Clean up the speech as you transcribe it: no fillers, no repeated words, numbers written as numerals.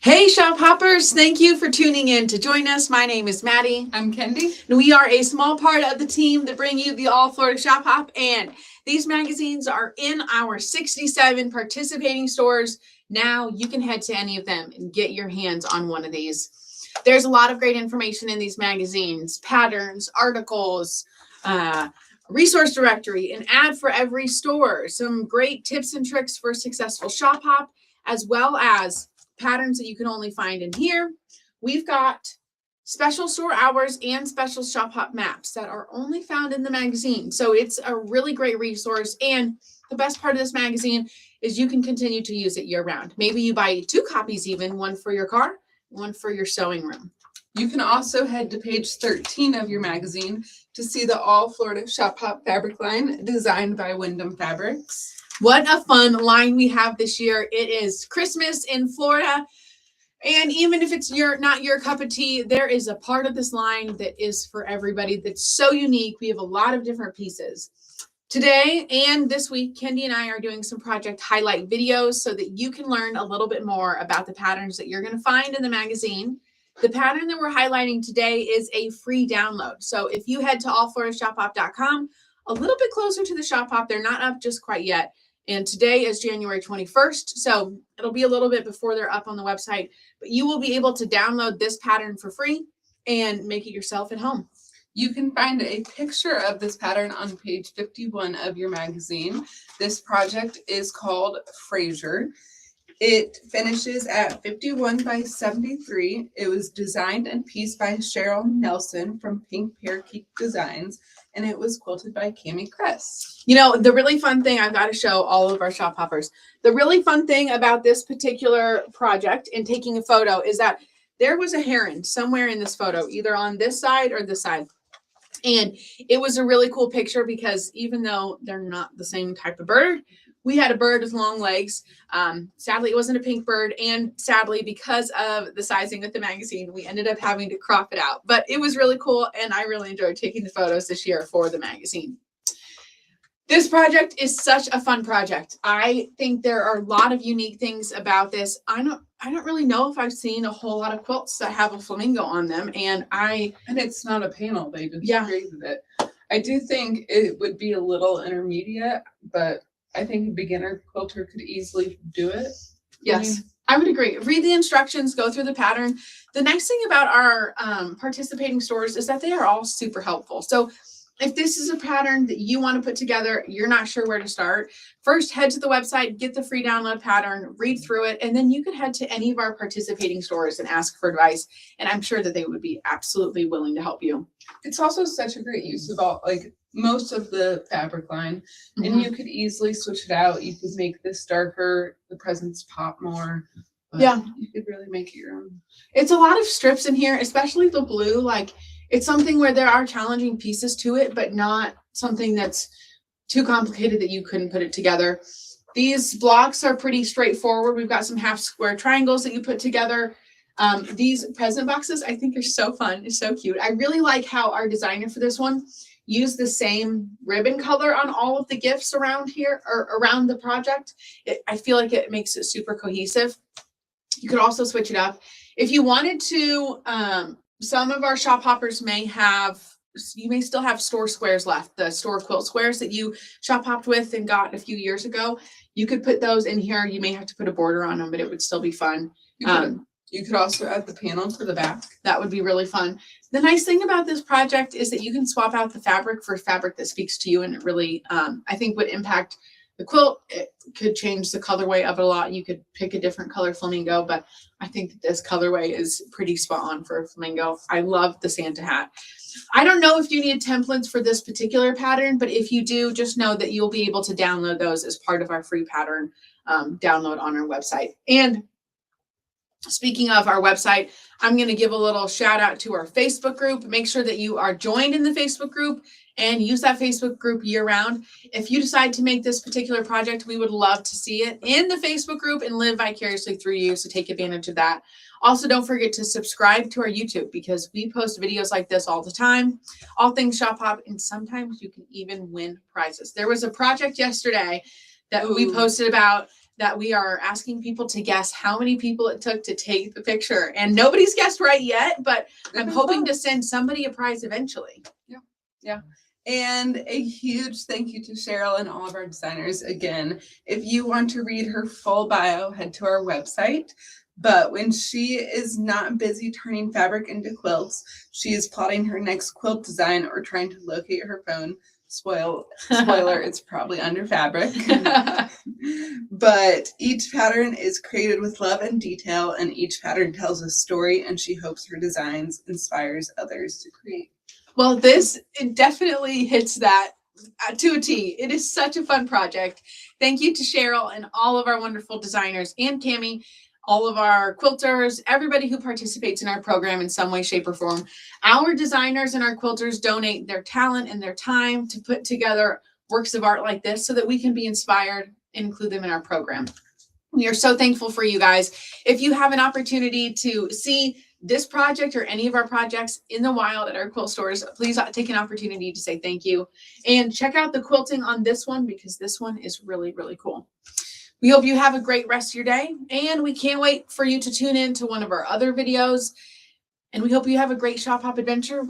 Hey, shop hoppers, thank you for tuning in to join us. My name is Maddie. I'm Kendi. And we are a small part of the team that bring you the All Florida Shop Hop. And these magazines are in our 67 participating stores. Now you can head to any of them and get your hands on one of these. There's a lot of great information in these magazines, patterns, articles, resource directory, an ad for every store, some great tips and tricks for successful shop hop, as well as patterns that you can only find in here. We've got special store hours and special shop hop maps that are only found in the magazine. So it's a really great resource. And the best part of this magazine is you can continue to use it year round. Maybe you buy 2 copies even, one for your car, one for your sewing room. You can also head to page 13 of your magazine to see the All Florida Shop Hop fabric line designed by Wyndham Fabrics. What a fun line we have this year. It is Christmas in Florida. And even if it's not your cup of tea, there is a part of this line that is for everybody that's so unique. We have a lot of different pieces. Today and this week, Kendi and I are doing some project highlight videos so that you can learn a little bit more about the patterns that you're going to find in the magazine. The pattern that we're highlighting today is a free download. So if you head to allfloridashophop.com, a little bit closer to the shop hop, they're not up just quite yet. And today is January 21st, so it'll be a little bit before they're up on the website, but you will be able to download this pattern for free and make it yourself at home. You can find a picture of this pattern on page 51 of your magazine. This project is called Frazier. It finishes at 51 by 73. It was designed and pieced by Cheryl Nelson from Pink Parakeet Designs, and it was quilted by Cami Kress. You know, the really fun thing, I've got to show all of our shop hoppers, the really fun thing about this particular project and taking a photo is that there was a heron somewhere in this photo, either on this side or this side. And it was a really cool picture because even though they're not the same type of bird, we had a bird with long legs. Sadly, it wasn't a pink bird. And sadly, because of the sizing of the magazine, we ended up having to crop it out. But it was really cool. And I really enjoyed taking the photos this year for the magazine. This project is such a fun project. I think there are a lot of unique things about this. I don't really know if I've seen a whole lot of quilts that have a flamingo on them. And it's not a panel. They just Yeah. created it. I do think it would be a little intermediate, but I think a beginner quilter could easily do it. Yes, I would agree. Read the instructions, go through the pattern. The nice thing about our participating stores is that they are all super helpful. So if this is a pattern that you want to put together, you're not sure where to start, first head to the website, get the free download pattern, read through it, and then you could head to any of our participating stores and ask for advice. And I'm sure that they would be absolutely willing to help you. It's also such a great use of all, like most of the fabric line, and you could easily switch it out. You could make this darker, the presents pop more. Yeah, you could really make it your own. It's a lot of strips in here, especially the blue. Like, it's something where there are challenging pieces to it, but not something that's too complicated that you couldn't put it together. These blocks are pretty straightforward. We've got some half square triangles that you put together. These present boxes I think are so fun. It's so cute. I really like how our designer for this one used the same ribbon color on all of the gifts around here or around the project. I feel like it makes it super cohesive. You could also switch it up. If you wanted to, some of our shop hoppers you may still have store squares left, the store quilt squares that you shop hopped with and got a few years ago. You could put those in here. You may have to put a border on them, but it would still be fun. You could also add the panel to the back. That would be really fun. The nice thing about this project is that you can swap out the fabric for fabric that speaks to you, and it really, I think, would impact the quilt. It could change the colorway of it a lot. You could pick a different color flamingo, but I think that this colorway is pretty spot on for a flamingo. I love the Santa hat. I don't know if you need templates for this particular pattern, but if you do, just know that you'll be able to download those as part of our free pattern download on our website. And speaking of our website, I'm going to give a little shout out to our Facebook group. Make sure that you are joined in the Facebook group and use that Facebook group year round. If you decide to make this particular project, we would love to see it in the Facebook group and live vicariously through you. So take advantage of that. Also, don't forget to subscribe to our YouTube because we post videos like this all the time, all things shop hop, and sometimes you can even win prizes. There was a project yesterday that we posted about that we are asking people to guess how many people it took to take the picture. And nobody's guessed right yet, but I'm hoping to send somebody a prize eventually. Yeah. And a huge thank you to Cheryl and all of our designers. Again, if you want to read her full bio, head to our website. But when she is not busy turning fabric into quilts, she is plotting her next quilt design or trying to locate her phone. Spoiler, it's probably under fabric. But each pattern is created with love and detail, and each pattern tells a story, and she hopes her designs inspires others to create. Well, it definitely hits that to a T. It is such a fun project. Thank you to Cheryl and all of our wonderful designers, and Cammie, all of our quilters, everybody who participates in our program in some way, shape, or form. Our designers and our quilters donate their talent and their time to put together works of art like this so that we can be inspired and include them in our program. We are so thankful for you guys. If you have an opportunity to see this project or any of our projects in the wild at our quilt stores, please take an opportunity to say thank you. And check out the quilting on this one, because this one is really, really cool. We hope you have a great rest of your day, and we can't wait for you to tune in to one of our other videos. And we hope you have a great Shop Hop adventure.